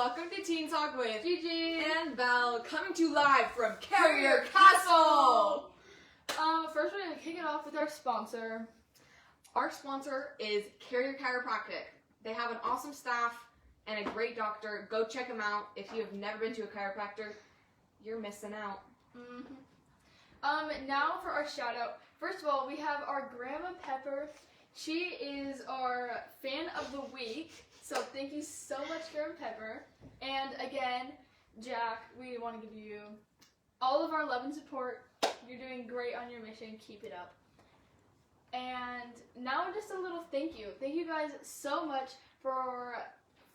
welcome to Teen Talk with Gigi and Belle, coming to you live from Carrier Castle. First we're going to kick it off with our sponsor. Our sponsor is Carrier Chiropractic. They have an awesome staff and a great doctor. Go check them out. If you have never been to a chiropractor, you're missing out. Now for our shout out. First of all, we have our Grandma Pepper. She is our fan of the week. So thank you so much, Grandma Pepper. And again, Jack, we want to give you all of our love and support. You're doing great on your mission. Keep it up. And now just a little thank you. Thank you guys so much for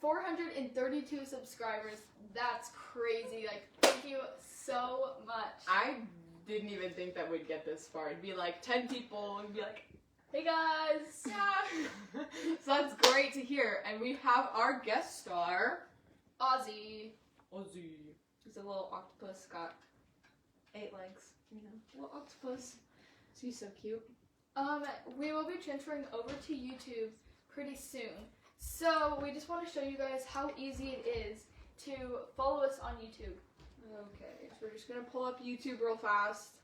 432 subscribers. That's crazy. Like, thank you so much. I didn't even think that we'd get this far. It'd be like 10 people and be like, hey guys! yeah. So that's great to hear. And we have our guest star, Ozzy. He's a little octopus, got 8 legs. You know, little octopus. So he's so cute. We will be transferring over to YouTube pretty soon. So we just want to show you guys how easy it is to follow us on YouTube. Okay, so we're just gonna pull up YouTube real fast.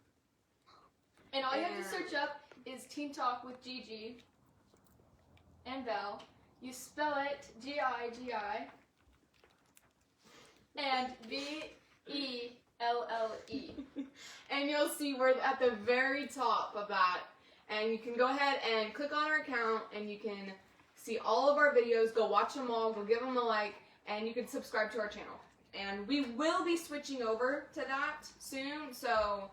And all you have to search up is Teen Talk with Gigi and Belle. You spell it G-I-G-I and B-E-L-L-E. And you'll see we're at the very top of that. And you can go ahead and click on our account and you can see all of our videos. Go watch them all, go give them a like, and you can subscribe to our channel. And we will be switching over to that soon, so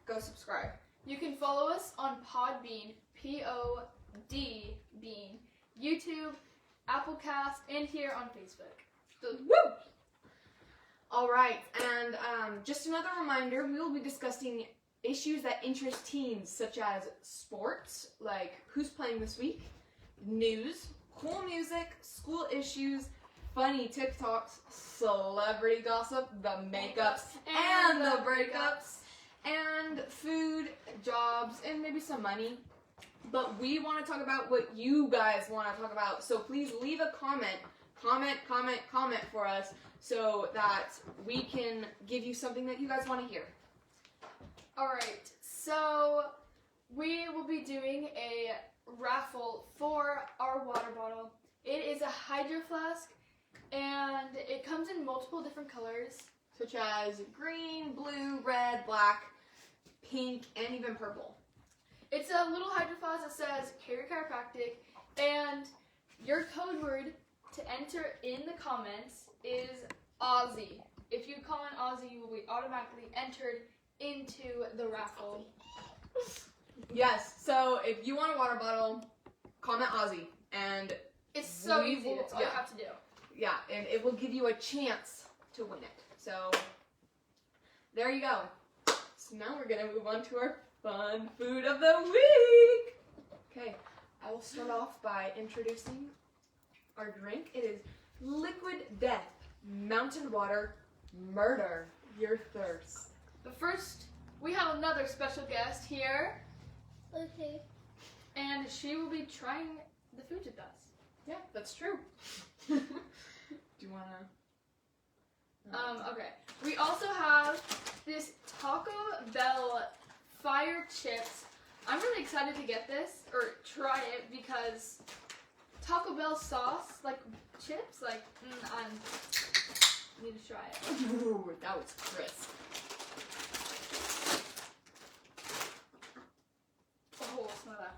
go subscribe. You can follow us on Podbean, P-O-D-Bean, YouTube, Applecast, and here on Facebook. So, woo! Alright, and just another reminder, we will be discussing issues that interest teens, such as sports, like who's playing this week, news, cool music, school issues, funny TikToks, celebrity gossip, the makeups and the breakups, and food, jobs, and maybe some money. But we want to talk about what you guys want to talk about, so please leave a comment for us so that we can give you something that you guys want to hear. Alright, so we will be doing a raffle for our water bottle. It is a Hydro Flask, and it comes in multiple different colors. Such as green, blue, red, black, pink, and even purple. It's a little Hydro Flask that says Carrier Chiropractic, and your code word to enter in the comments is Aussie. If you comment Aussie, you will be automatically entered into the raffle. Yes, so if you want a water bottle, comment Aussie, and it's so easy. That's all you have to do. Yeah, and it will give you a chance to win it. So there you go. So now we're gonna move on to our fun food of the week. Okay, I will start off by introducing our drink. It is Liquid Death Mountain Water Murder Your Thirst. But first, we have another special guest here. Okay. And she will be trying the food with us. Yeah, that's true. Do you wanna? Okay. We also have this Taco Bell Fire Chips. I'm really excited to get this, or try it, because Taco Bell sauce, like chips, like, I need to try it. Ooh, that was crisp. Oh, smell that.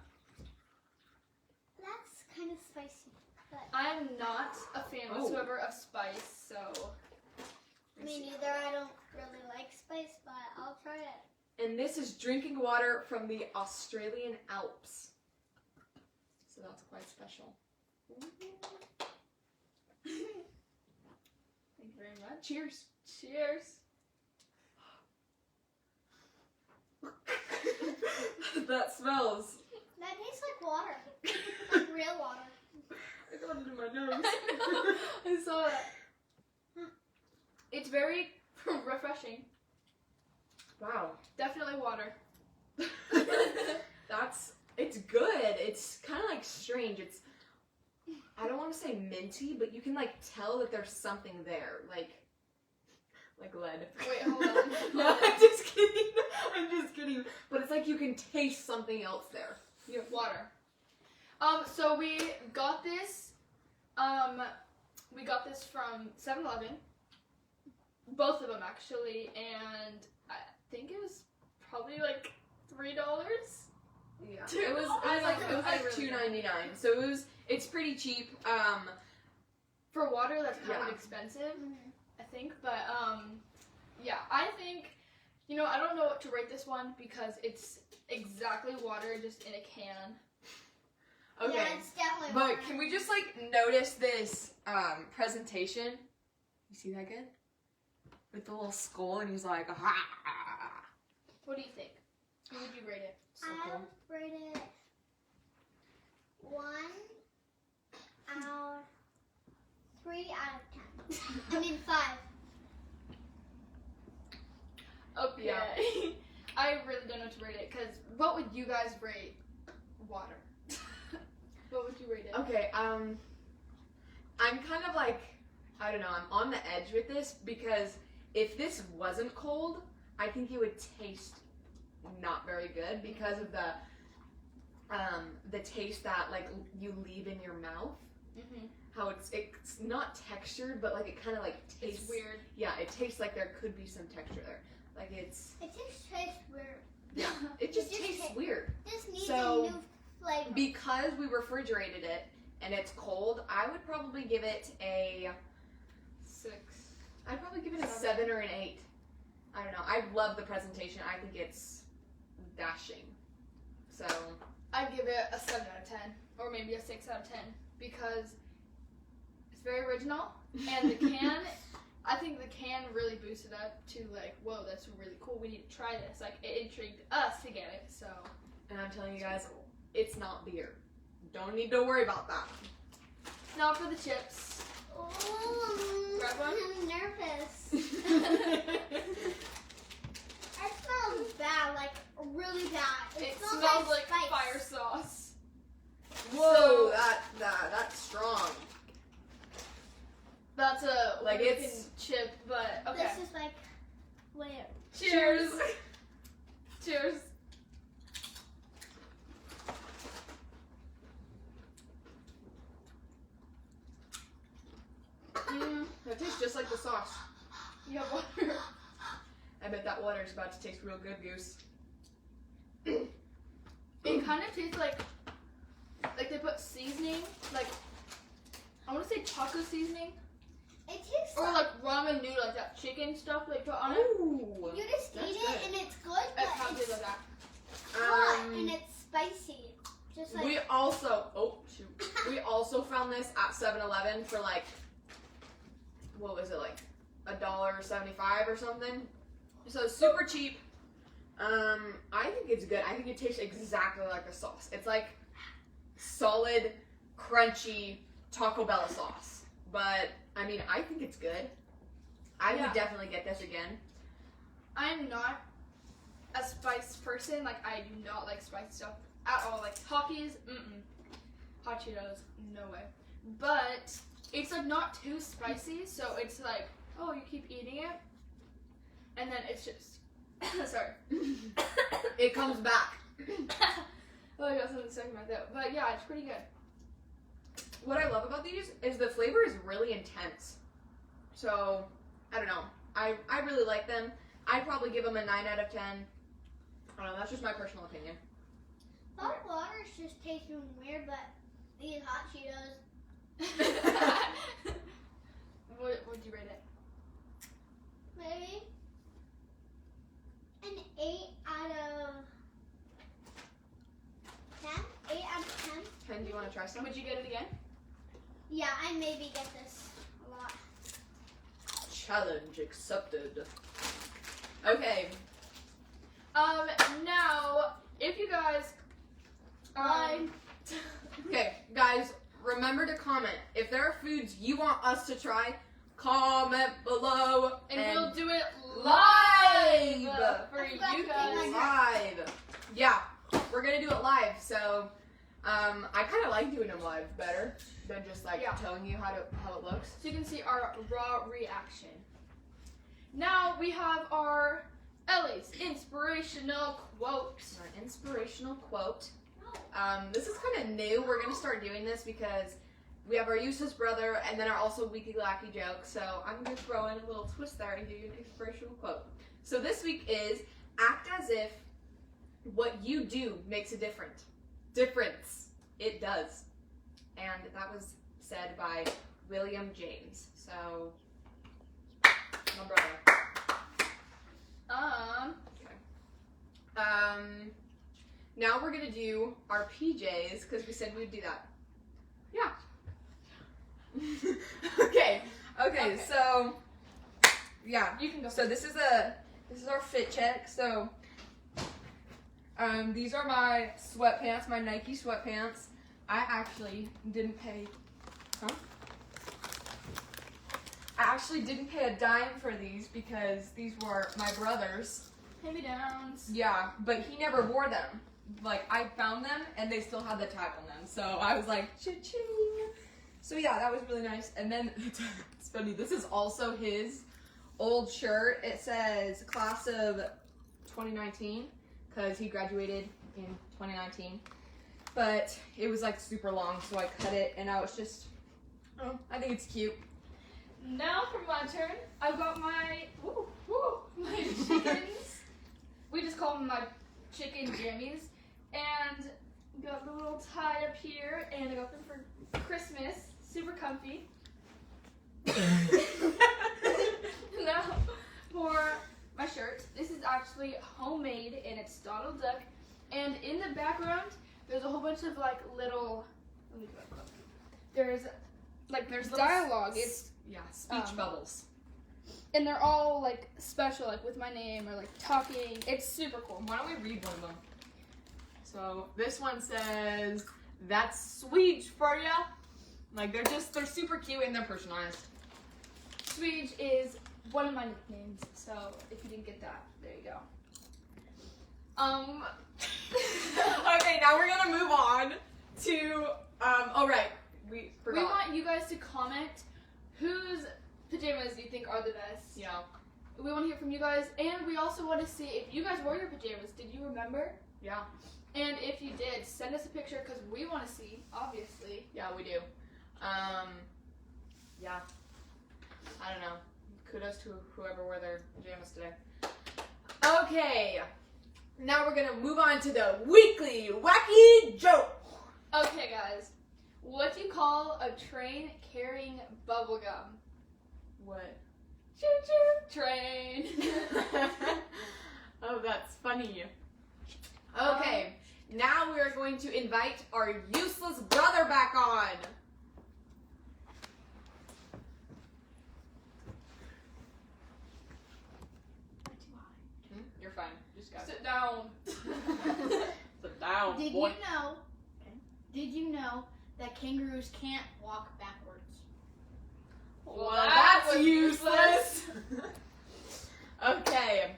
That's kind of spicy. But I'm not a fan whatsoever of spice, so. me neither. I don't really like spice, but I'll try it. And this is drinking water from the Australian Alps. So that's quite special. Thank you very much. Cheers. Cheers. That smells. That tastes like water. Like real water. It got into my nose. I saw that. It's very refreshing. Wow. Definitely water. It's good. It's kind of like strange. I don't want to say minty, but you can like tell that there's something there, like lead. Wait, hold on. No, I'm just kidding. I'm just kidding. But it's like you can taste something else there. You have water. So we got this. We got this from 7-Eleven. Both of them actually, and I think it was probably like $3. Yeah, it was like $2.99. So it's pretty cheap. For water, that's kind of Yeah. expensive, I think. But yeah, I think, I don't know what to rate this one because it's exactly water, just in a can. Okay. Yeah, it's definitely But water. can we just like notice this presentation? You see that good? With the little skull, and he's like, ha. What do you think? How would you rate it? So I cool. rate it 3 out of 10. I mean 5. Okay. Yeah. I really don't know what to rate it because what would you guys rate water? What would you rate it? Okay, I'm kind of like, I don't know, I'm on the edge with this because if this wasn't cold, I think it would taste not very good because of the taste that like you leave in your mouth. Mm-hmm. How it's not textured, but like it kind of like tastes It's weird. Yeah, it tastes like there could be some texture there. Like It just tastes weird. yeah, it just just tastes ta- weird. This needs So, a new flavor. Because we refrigerated it and it's cold, I would probably give it a 6. I'd probably give it a 7 or an 8. I don't know. I love the presentation. I think it's dashing. So I'd give it a 7 out of 10, or maybe a 6 out of 10, because it's very original, and the can, I think the can really boosted up to like, whoa, that's really cool. We need to try this. Like, it intrigued us to get it. So. and I'm telling you guys, it's not beer. Don't need to worry about that. Now for the chips. Ooh, Grab one? I'm nervous. It smells bad, like really bad. It smells smells like spice. fire sauce. Whoa, that's strong. That's a Like, American it's- chip, but okay. This is like, wait. Cheers. Cheers. That tastes just like the sauce. You have water. I bet that water is about to taste real good, Goose. It kind of tastes like they put seasoning, like I want to say taco seasoning, It tastes or like ramen noodle, like that chicken stuff they put on it. Ooh. you just that's eat it good. and it's good, It but kind of it's tastes like that. hot and it's spicy. Just like We also found this at 7-Eleven for like, what was it, like $1.75 or something. So it's super cheap. I think it's good. I think it tastes exactly like the sauce. It's like solid, crunchy Taco Bell sauce. But I mean, I think it's good. I Yeah. would definitely get this again. I'm not a spice person. Like, I do not like spice stuff at all. Like Takis, Hot Cheetos, no way. But it's like not too spicy, so it's like, oh, you keep eating it, and then it's just sorry. It comes back. Oh, I got something stuck in my throat. But yeah, it's pretty good. What I love about these is the flavor is really intense. So, I don't know. I really like them. I'd probably give them a 9 out of 10. I don't know, that's just my personal opinion. hot water's just tasting weird, but these hot Cheetos. What would you rate it? Maybe an 8 out of 10. 8 out of 10. Ken, do you want to try some? Would you get it again? Yeah, I maybe get this a lot. Challenge accepted. Okay. Now, if you guys, Okay, guys, remember to comment. If there are foods you want us to try, comment below. and we'll do it live for I forgot you to take guys. my- live. Yeah, we're gonna do it live. So I kind of like doing them live better than just like telling you how it looks. So you can see our raw reaction. Now we have our Ellie's inspirational quote. Our inspirational quote. This is kind of new. We're gonna start doing this because we have our useless brother and then our also weekly wacky joke. So I'm gonna throw in a little twist there and give you an inspirational quote. So this week is act as if what you do makes a difference. It does. And that was said by William James. So my brother. Okay. Now we're gonna do our PJs because we said we'd do that. Yeah. Okay. So yeah. You can go. So this is our fit check. So these are my sweatpants, my Nike sweatpants. I actually didn't pay. I actually didn't pay a dime for these because these were my brother's. Hand-me-downs. Yeah, but he never wore them. Like, I found them and they still had the tag on them. So I was like, cha-ching. So yeah, that was really nice. And then, it's funny, this is also his old shirt. It says class of 2019 because he graduated in 2019. But it was like super long, so I cut it and I was just, I think it's cute. Now for my turn, I've got my chickens. We just call them my chicken jammies. And got the little tie up here, and I got them for Christmas. Super comfy. Now for my shirt. This is actually homemade, and it's Donald Duck. And in the background, there's a whole bunch of like little. Let me go back up. There's dialogue. It's speech bubbles. And they're all like special, like with my name or like talking. It's super cool. Why don't we read one of them? So this one says, "That's sweet for ya." Like they're super cute and they're personalized. Swede is one of my nicknames, so if you didn't get that, there you go. Okay, now we're gonna move on to we forgot. We want you guys to comment whose pajamas do you think are the best. Yeah. We want to hear from you guys, and we also want to see if you guys wore your pajamas. Did you remember? Yeah. And if you did, send us a picture because we want to see, obviously. Yeah, we do. Yeah. I don't know. Kudos to whoever wore their pajamas today. Okay. Now we're gonna move on to the weekly wacky joke. Okay, guys. What do you call a train carrying bubblegum? What? Choo-choo train. Oh, that's funny. Okay, now we are going to invite our useless brother back on. You're fine. Just go. Sit down. Sit down, Did boy. you know that kangaroos can't walk backwards? Well, that's useless. Okay.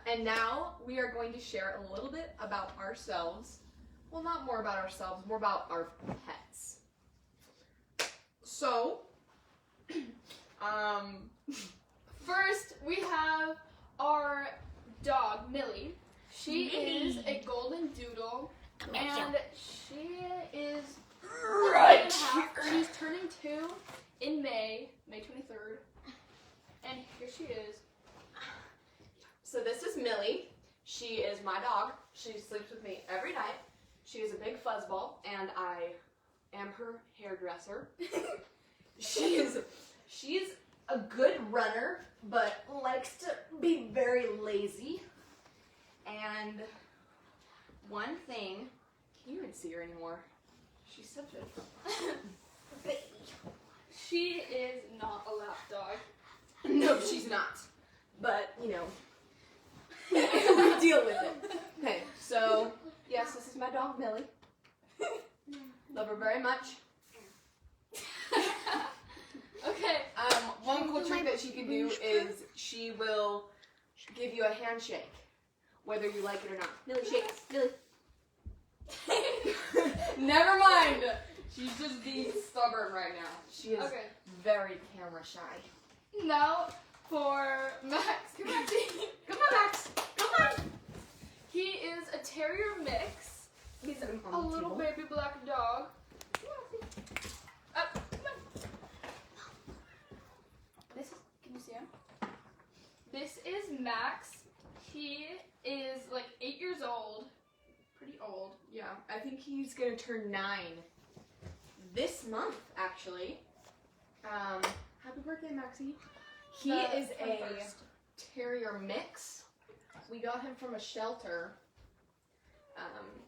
And now we are going to share a little bit about ourselves. Well, not more about ourselves, more about our pets. So, first we have our dog, Millie. She is a golden doodle, and she is right. She's turning 2 in May 23rd, and here she is. So this is Millie. She is my dog. She sleeps with me every night. She is a big fuzzball, and I am her hairdresser. She's a good runner, but likes to be very lazy. And one thing, can you even see her anymore? She's such a baby. She is not a lap dog. No, she's not. But, you know, we deal with it. Okay, so, yes, this is my dog, Millie. Love her very much. Okay. One cool trick that she can do is she will give you a handshake, whether you like it or not. Millie, shake. Millie. Never mind. She's just being stubborn right now. She is Okay. very camera shy. Now for Max. Come on, Come on, Max. Come on. He is a terrier mix. He's Put him on a the little table. baby black dog. Up, come on. This is, can you see him? This is Max. He is like 8 years old. Pretty old. Yeah, I think he's gonna turn 9 this month, actually. Happy birthday, Maxie. He The is a 21st. terrier mix. We got him from a shelter.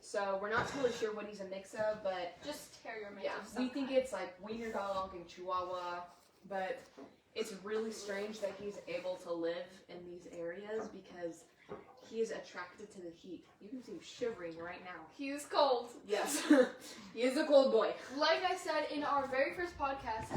So we're not totally sure what he's a mix of, but Just terrier mix. yeah, of some we think kind. it's like wiener dog and chihuahua, but it's really strange that he's able to live in these areas because he is attracted to the heat. You can see him shivering right now. He is cold. Yes, he is a cold boy. Like I said in our very first podcast.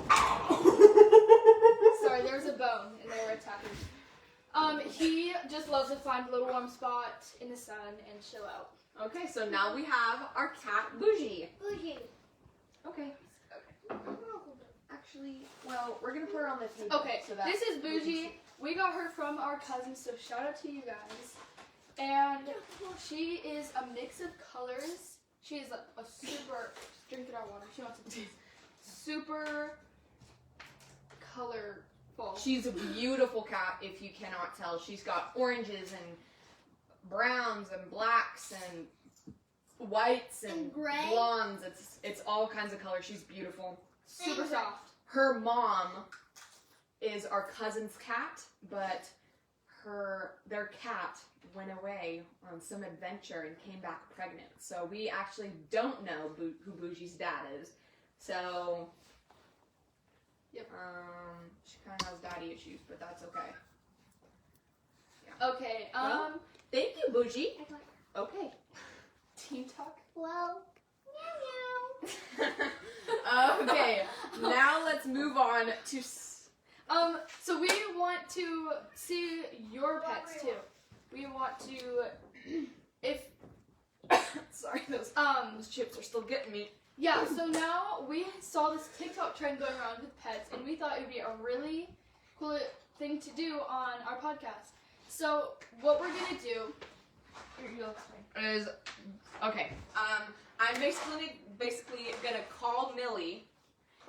Sorry, there was a bone and they were attacking. He just loves to find a little warm spot in the sun and chill out. Okay, so now we have our cat Bougie. Bougie. Okay. Actually, well, we're gonna put her on the table. Okay, so that this is we can see. Bougie. We got her from our cousin, so shout out to you guys. And she is a mix of colors. She is a super, just drinking our water. She wants to super colorful. She's a beautiful cat, if you cannot tell. She's got oranges and browns and blacks and whites and And gray. blondes. It's all kinds of colors. She's beautiful. Super soft. Her mom is our cousin's cat, but their cat went away on some adventure and came back pregnant. So we actually don't know who Bougie's dad is. So Yep. she kind of has daddy issues, but that's okay. Okay, Well, Thank you, Bougie. I like Okay. team talk. Well, meow Okay, now let's move on to. So we want to see your pets too. We want to, if, Sorry, those chips are still getting me. yeah, so now we saw this TikTok trend going around with pets, and we thought it would be a really cool thing to do on our podcast. So what we're gonna do, you'll explain. Is okay. I'm basically gonna call Millie,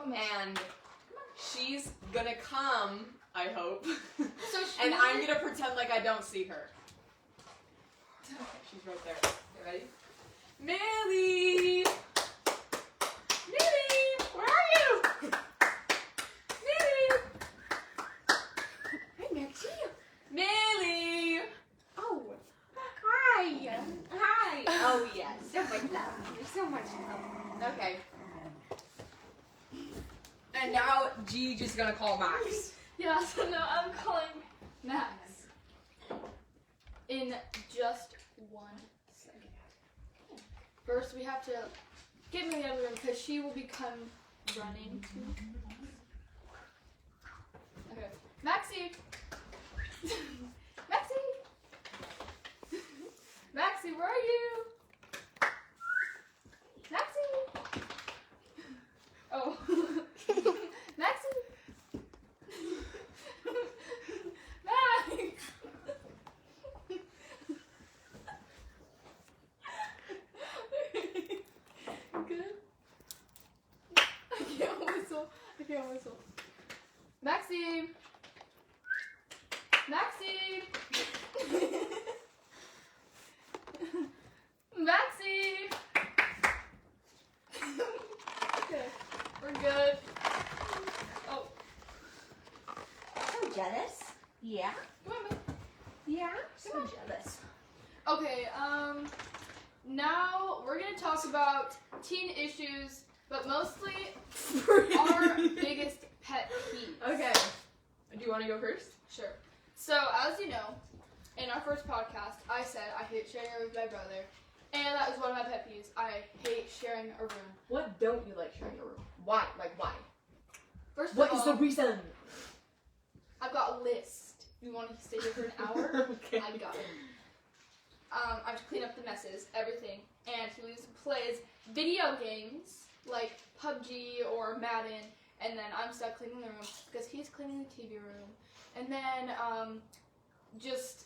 and she's gonna come. I hope. So And I'm gonna pretend like I don't see her. She's right there. You ready? Millie! Millie! Where are you? Millie! Hey, Maxie. Millie! Oh. Hi. Hi. Oh, yes. So much love. You're so much love. Okay. And now G just gonna call Max. Yeah, so now I'm calling Max in just 1 second. First, we have to get Millie out of the room because she will become running. Okay, Maxie! Maxie! Maxie, where are you? Maxie! Oh. Maxie! Max! Good? I can't whistle. Maxie! Maxie! Maxie! Okay, we're good. Oh, I'm jealous. Yeah? come on, Max. Yeah? Come So on. jealous. Okay, now we're gonna talk about teen issues, but mostly our biggest pet peeves. Okay. Do you want to go first? Sure. So, as you know, in our first podcast, I said I hate sharing a room with my brother, and that is one of my pet peeves. I hate sharing a room. What don't you like sharing a room? Why? Like, why? First What of is all, the reason? I've got a list. You want to stay here for an hour? Okay. I got it. I have to clean up the messes, everything. and he plays video games like PUBG or Madden, and then I'm stuck cleaning the room because he's cleaning the TV room, and then just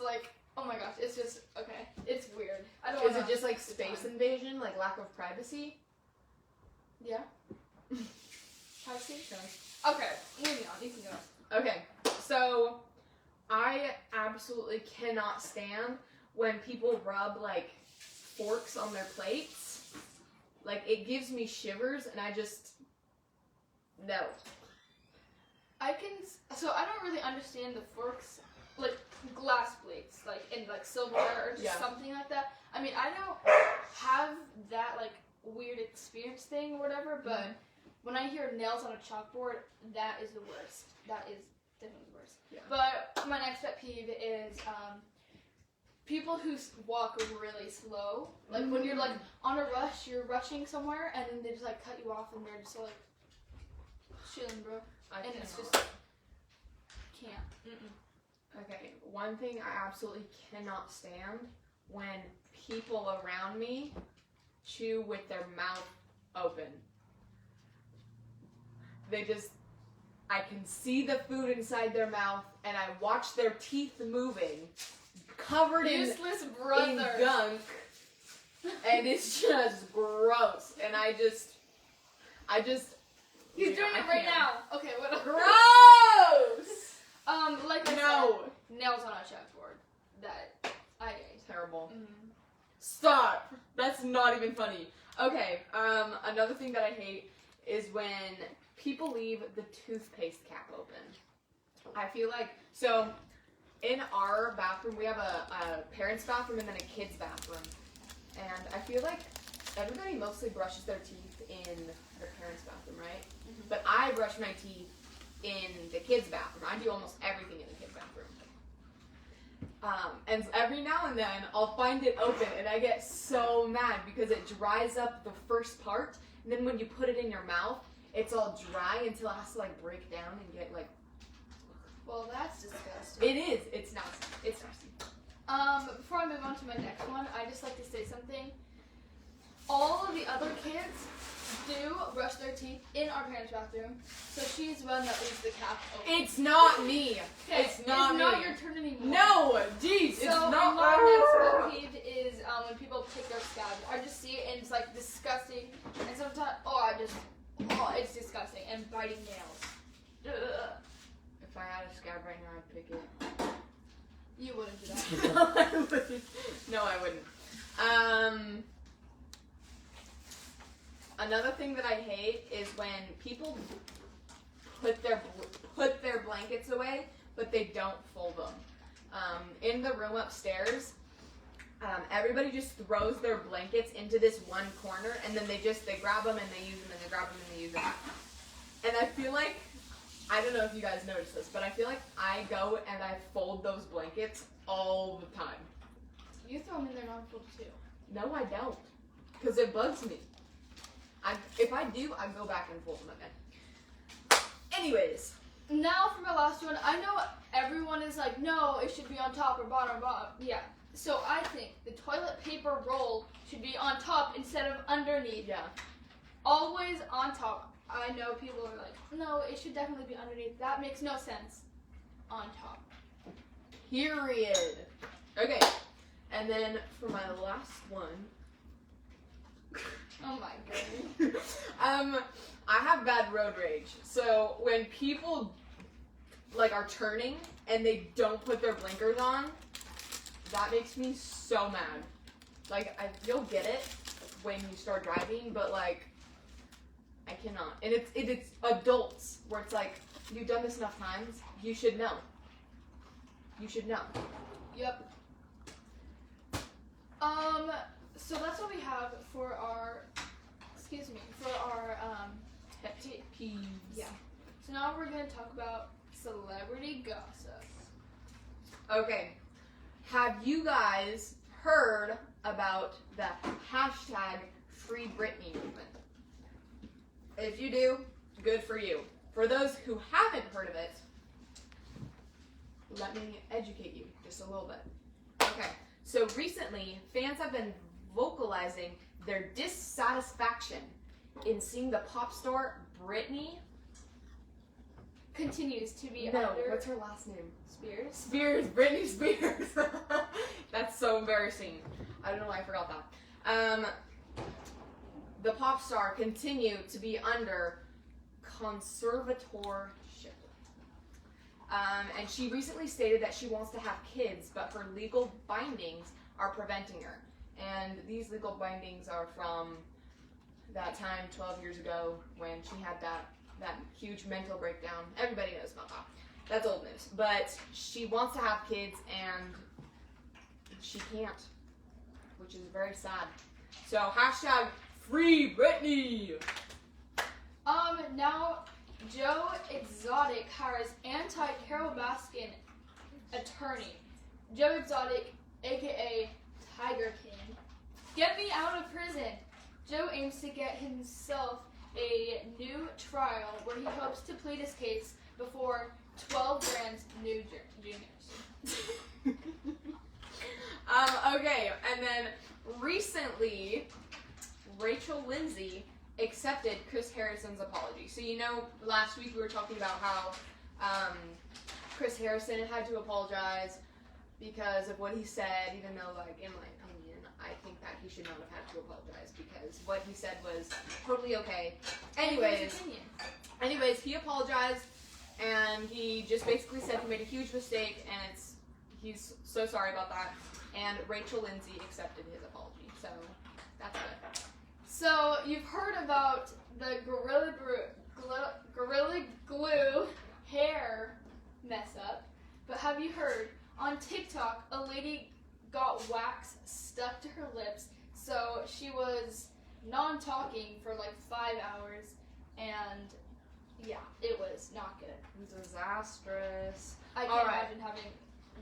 like, oh my gosh, it's just okay. It's weird. I don't. Is it just like space invasion, like lack of privacy? Yeah. Privacy. Okay, moving on. You can go. Okay, so I absolutely cannot stand when people rub like forks on their plates. Like, it gives me shivers, and I just no. I don't really understand the forks, like glass plates, like in like silverware or just something like that. I mean, I don't have that like weird experience thing or whatever, but when I hear nails on a chalkboard, that is the worst. That is definitely the worst. Yeah. But my next pet peeve is people who walk really slow. Like when you're like on a rush, you're rushing somewhere, and then they just like cut you off, and they're just so, like chilling, bro. And it's just can't. Okay, one thing I absolutely cannot stand when people around me chew with their mouth open. I can see the food inside their mouth, and I watch their teeth moving, covered in gunk, and it's just gross. And I just. He's doing it right now. Okay, whatever. Gross. Like I said, nails on a chalkboard. That I hate. Terrible. Stop. That's not even funny. Okay. Another thing that I hate is when people leave the toothpaste cap open. I feel like in our bathroom we have a parents' bathroom and then a kids' bathroom, and I feel like everybody mostly brushes their teeth in their parents' bathroom, right? But I brush my teeth in the kids' bathroom. I do almost everything in the kids' bathroom. And every now and then I'll find it open and I get so mad because it dries up the first part, and then when you put it in your mouth, it's all dry until it has to like break down and get like. Well, that's disgusting. It is. It's nasty. It's nasty. Before I move on to my next one, I just like to say something. All of the other kids do brush their teeth in our parents' bathroom, so she's one that leaves the cap open. It's not me. Okay, It's not me. It's not your turn anymore. No, jeez, So it's not. my next pet peeve is when people pick their scabs. I just see it and it's like disgusting, and sometimes it's disgusting and biting nails. Ugh. If I had a scab right now, I'd pick it. You wouldn't do that. No, I wouldn't. No, I wouldn't. Another thing that I hate is when people put their blankets away, but they don't fold them. In the room upstairs, everybody just throws their blankets into this one corner, and then they grab them and they use them, and they grab them and they use them. And I feel like, I don't know if you guys noticed this, but I feel like I go and I fold those blankets all the time. You throw them in there non-folded too. No, I don't, because it bugs me. If I do, I go back and fold them again. Anyways. Now for my last one, I know everyone is like, no, it should be on top or bottom or bottom. Yeah. So I think the toilet paper roll should be on top instead of underneath. Yeah. Always on top. I know people are like, no, it should definitely be underneath. That makes no sense. On top. Period. Okay. And then for my last one. Oh my goodness. I have bad road rage. So when people like are turning and they don't put their blinkers on, that makes me so mad. Like, you'll get it when you start driving, but like, I cannot. And it's adults where it's like, you've done this enough times, you should know. You should know. Yep. So that's what we have for our, Pet peeves. Yeah. So now we're going to talk about celebrity gossip. Okay. Have you guys heard about the hashtag Free Britney movement? If you do, good for you. For those who haven't heard of it, let me educate you just a little bit. Okay. So recently, fans have been vocalizing their dissatisfaction in seeing the pop star Britney. Continues to be No, under what's her last name? Spears. Britney Spears. That's so embarrassing. I don't know why I forgot that. The pop star continued to be under conservatorship. And she recently stated that she wants to have kids, but her legal bindings are preventing her. And these legal bindings are from that time 12 years ago when she had that huge mental breakdown. Everybody knows about that. That's old news. But she wants to have kids and she can't, which is very sad. So hashtag free Britney. Now Joe Exotic hires anti-Carol Baskin attorney. Joe Exotic, aka Tiger King. Get me out of prison. Joe aims to get himself a new trial where he hopes to plead his case before 12 grand new juniors. Okay, and then recently, Rachel Lindsay accepted Chris Harrison's apology. So last week we were talking about how Chris Harrison had to apologize because of what he said, even though, in my opinion, I think that he should not have had to apologize because what he said was totally okay. Anyways, he apologized and he just basically said he made a huge mistake and he's so sorry about that. And Rachel Lindsay accepted his apology, so that's good. So you've heard about the Gorilla Glue hair mess up, but have you heard on TikTok a lady got wax stuck to her lips, so she was non-talking for 5 hours, and yeah, it was not good. Disastrous. I can't imagine having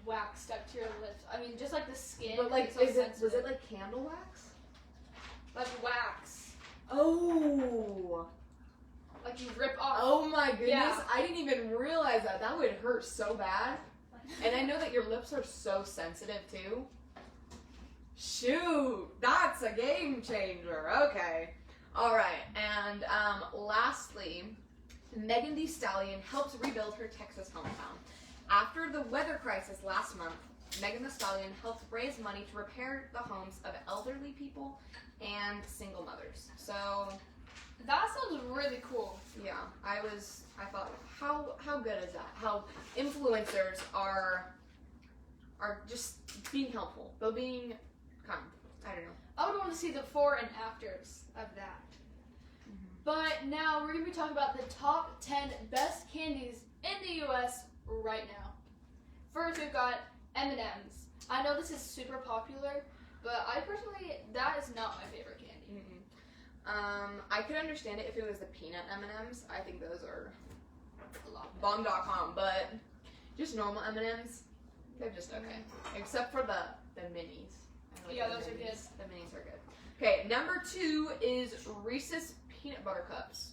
wax stuck to your lips. I mean, just the skin. But was it candle wax? Wax. Oh. You rip off. Oh my goodness. Yeah. I didn't even realize that. That would hurt so bad. And I know that your lips are so sensitive too. Shoot, that's a game changer. Okay. All right. And lastly, Megan Thee Stallion helps rebuild her Texas hometown. After the weather crisis last month, Megan Thee Stallion helped raise money to repair the homes of elderly people and single mothers. So that sounds really cool. yeah, I thought, how good is that? How influencers are just being helpful. They're being kind. I don't know. I would want to see the before and afters of that. Mm-hmm. But now we're going to be talking about the top 10 best candies in the U.S. right now. First, we've got M&M's. I know this is super popular, but I personally, that is not my favorite candy. I could understand it if it was the peanut M&M's. I think those are A lot. bomb.com, but just normal M&M's, they're just okay. Except for the minis. I like Yeah, the those are minis. good. The minis are good. Okay, number 2 is Reese's peanut butter cups.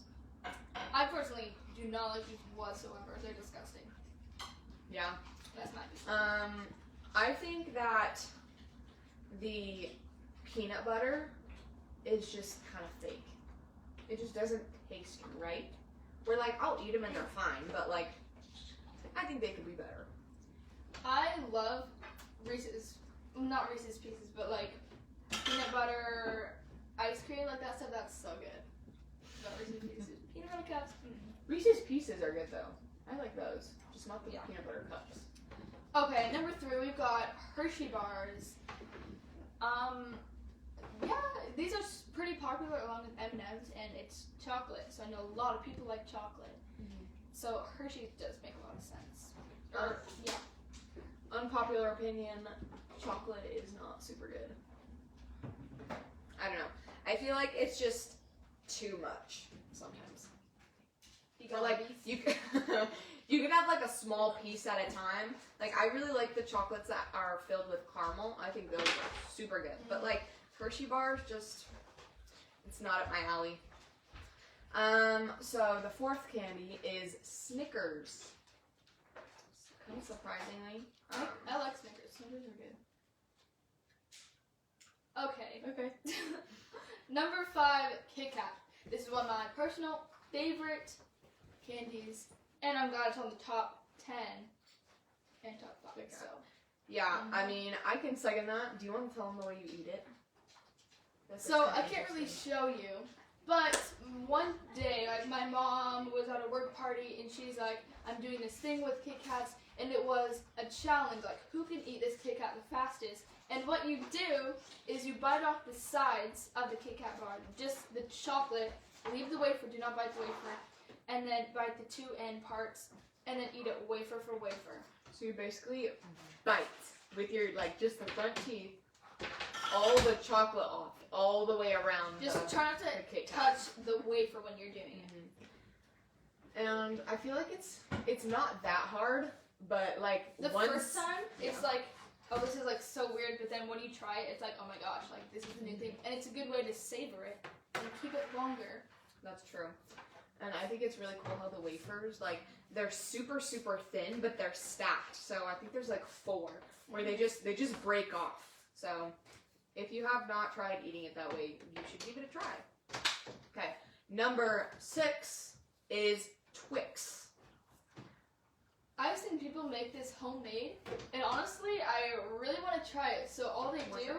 I personally do not like these whatsoever. They're disgusting. Yeah. That's my I think that the peanut butter is just kind of fake. It just doesn't taste right. We're I'll eat them and they're fine, but I think they could be better. I love Reese's, not Reese's Pieces, but peanut butter ice cream, that stuff. That's so good. But Reese's Pieces, peanut butter cups. Reese's Pieces are good though. I like those, just not the peanut butter cups. Okay, number 3, we've got Hershey Bars. Yeah, these are pretty popular along with M&M's, and it's chocolate, so I know a lot of people like chocolate. Mm-hmm. So Hershey does make a lot of sense. Yeah. Unpopular opinion, chocolate is not super good. I don't know. I feel like it's just too much sometimes. You can have a small piece at a time. I really like the chocolates that are filled with caramel. I think those are super good. But Hershey bars, it's not up my alley. So the 4th candy is Snickers. Kind of surprisingly. I like Snickers. Snickers are good. Okay. Okay. Number 5, Kitkat. This is one of my personal favorite candies, and I'm glad it's on the top 10 and top 5. Kitkat. So. Yeah, I mean, I can second that. Do you want to tell them the way you eat it? So I can't really show you, but one day, like, my mom was at a work party, and she's like, I'm doing this thing with Kit Kats, and it was a challenge, like, who can eat this Kit Kat the fastest? And what you do is you bite off the sides of the Kit Kat bar, just the chocolate, leave the wafer, do not bite the wafer, and then bite the 2 end parts, and then eat it wafer for wafer. So you basically bite with your, like, just the front teeth, all the chocolate off, all the way around. Just try not to Kit Kat. touch the wafer when you're doing it. And I feel like it's not that hard, but like The once, first time, it's like, oh, this is like so weird, but then when you try it, it's like, oh my gosh, like this is a new thing. And it's a good way to savor it and keep it longer. That's true. And I think it's really cool how the wafers, like, they're super, super thin, but they're stacked. So I think there's like 4 where they just break off. So if you have not tried eating it that way, you should give it a try. Okay, number 6 is Twix. I've seen people make this homemade, and honestly, I really want to try it. So all they do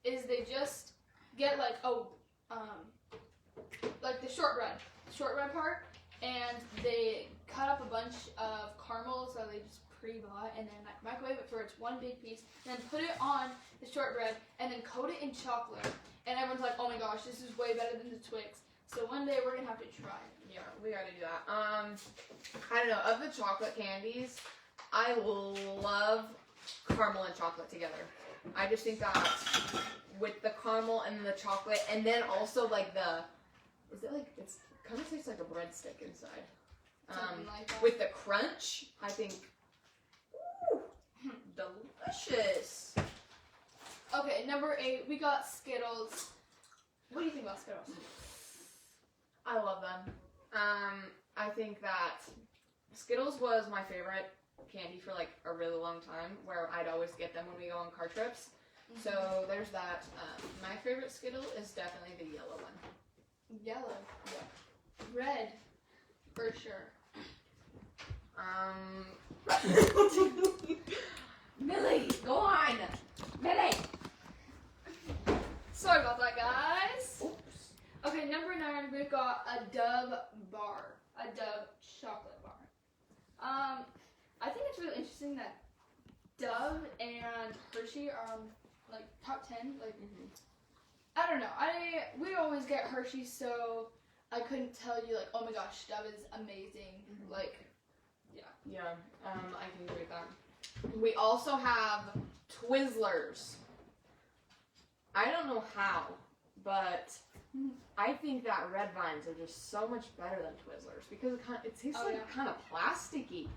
is they just get like like the shortbread part, and they cut up a bunch of caramel, so they just pre-bought, and then like microwave it for its one big piece, and then put it on the shortbread, and then coat it in chocolate. And everyone's like, oh my gosh, this is way better than the Twix. So one day we're gonna have to try it. Yeah, we gotta do that. I don't know, of the chocolate candies, I love caramel and chocolate together. I just think that with the caramel and the chocolate, and then also like it's kind of tastes like a breadstick inside. Something like that. With the crunch, I think, ooh, delicious. Okay, number 8, we got Skittles. What do you think about Skittles? I love them. I think that Skittles was my favorite candy for like a really long time, where I'd always get them when we go on car trips. Mm-hmm. So there's that. My favorite Skittle is definitely the yellow one. Yellow. Yeah. Red. For sure. Millie, go on. Millie. Sorry about that, guys. Oops. Okay, number 9, we've got a Dove bar. A Dove chocolate bar. I think it's really interesting that Dove and Hershey are on like top 10. Like, I don't know. We always get Hershey, so I couldn't tell you like, oh my gosh, Dove is amazing. Like, Yeah, I can agree with that. We also have Twizzlers. I don't know how, but I think that Red Vines are just so much better than Twizzlers because it tastes kind of plasticky.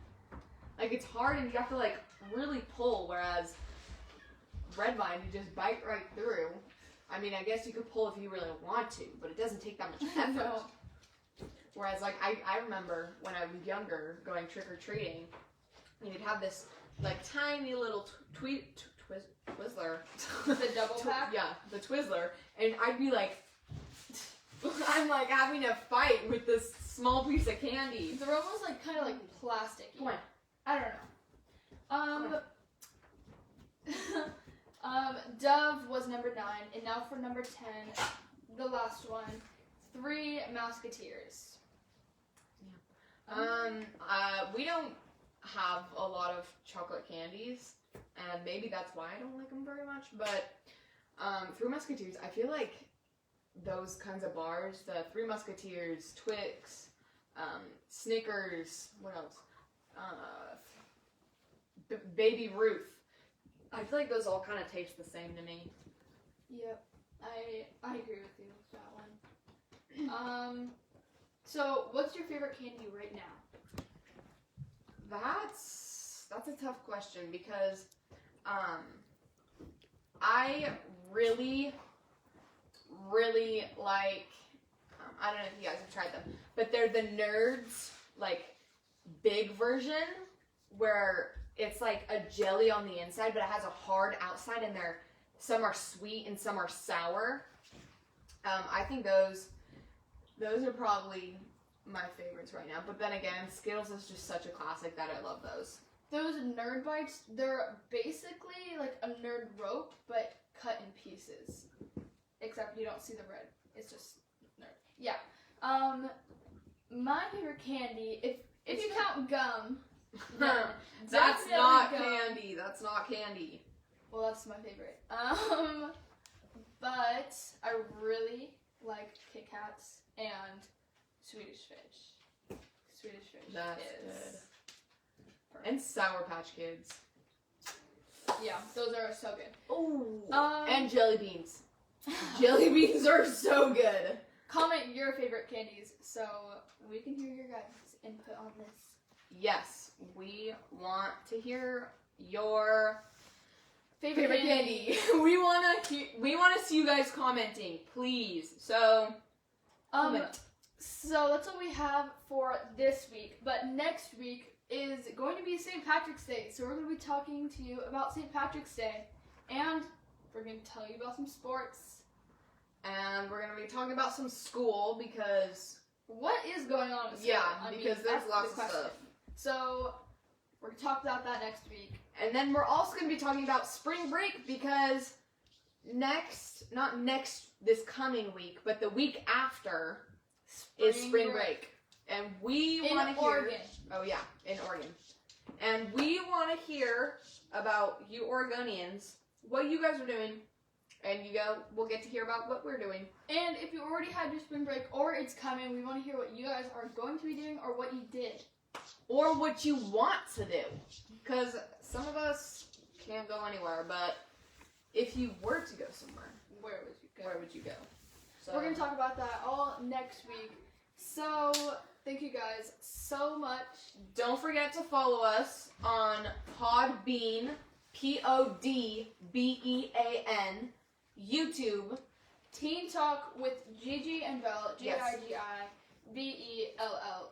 Like, it's hard and you have to like really pull, whereas Red Vine you just bite right through. I mean, I guess you could pull if you really want to, but it doesn't take that much effort. No. Whereas, like, I remember when I was younger going trick-or-treating, and you'd have this, like, tiny little Twizzler. The double pack? Yeah, the Twizzler. And I'd be like, I'm like having a fight with this small piece of candy. They're almost like kind of like plastic. Come on. I don't know. Dove was number 9, and now for number 10, the last one, 3 Musketeers. We don't have a lot of chocolate candies, and maybe that's why I don't like them very much, but 3 Musketeers, I feel like those kinds of bars, the 3 Musketeers, Twix, Snickers, what else? Baby Ruth. I feel like those all kind of taste the same to me. Yep, I agree with you with that one. So what's your favorite candy right now? That's a tough question because I really like, I don't know if you guys have tried them, but they're the Nerds, like, big version where it's like a jelly on the inside, but it has a hard outside, and they're Some are sweet and some are sour. I think those are probably my favorites right now. But then again, Skittles is just such a classic that I love those. Those Nerd Bites, they're basically like a Nerd rope, but cut in pieces. Except you don't see the red. It's just Nerd. Yeah. My favorite candy, if you count gum, then That's definitely not gum. candy. That's not candy. Well, that's my favorite. But I really like Kitkats and Swedish Fish. Swedish Fish That's is good. perfect. And Sour Patch Kids. Yeah, those are so good. Oh. And jelly beans. Jelly beans are so good. Comment your favorite candies so we can hear your guys' input on this. Yes, we want to hear your Favorite candy. we want to see you guys commenting, please. So comment. So that's what we have for this week. But next week is going to be St. Patrick's Day. So we're going to be talking to you about St. Patrick's Day. And we're going to tell you about some sports. And we're going to be talking about some school because What is going on with school? yeah, because there's that's lots the of question. stuff. So we're going to talk about that next week. And then we're also going to be talking about spring break because not next this coming week, but the week after is spring break. And we want to hear Oregon. Oh yeah, in Oregon. And we want to hear about you Oregonians, what you guys are doing. And we'll get to hear about what we're doing. And if you already had your spring break or it's coming, we want to hear what you guys are going to be doing or what you did. Or what you want to do. Because some of us can't go anywhere, but if you were to go somewhere, Where would you go? where would you go? So We're going to talk about that all next week. So, thank you guys so much. don't forget to follow us on Podbean, Podbean, YouTube, Teen Talk with Gigi and Belle, Yes. Gigibelle.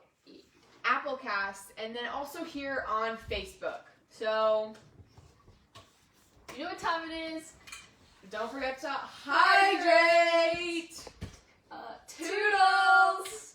Applecast, and then also here on Facebook. So You know what time it is? don't forget to hydrate! Toodles!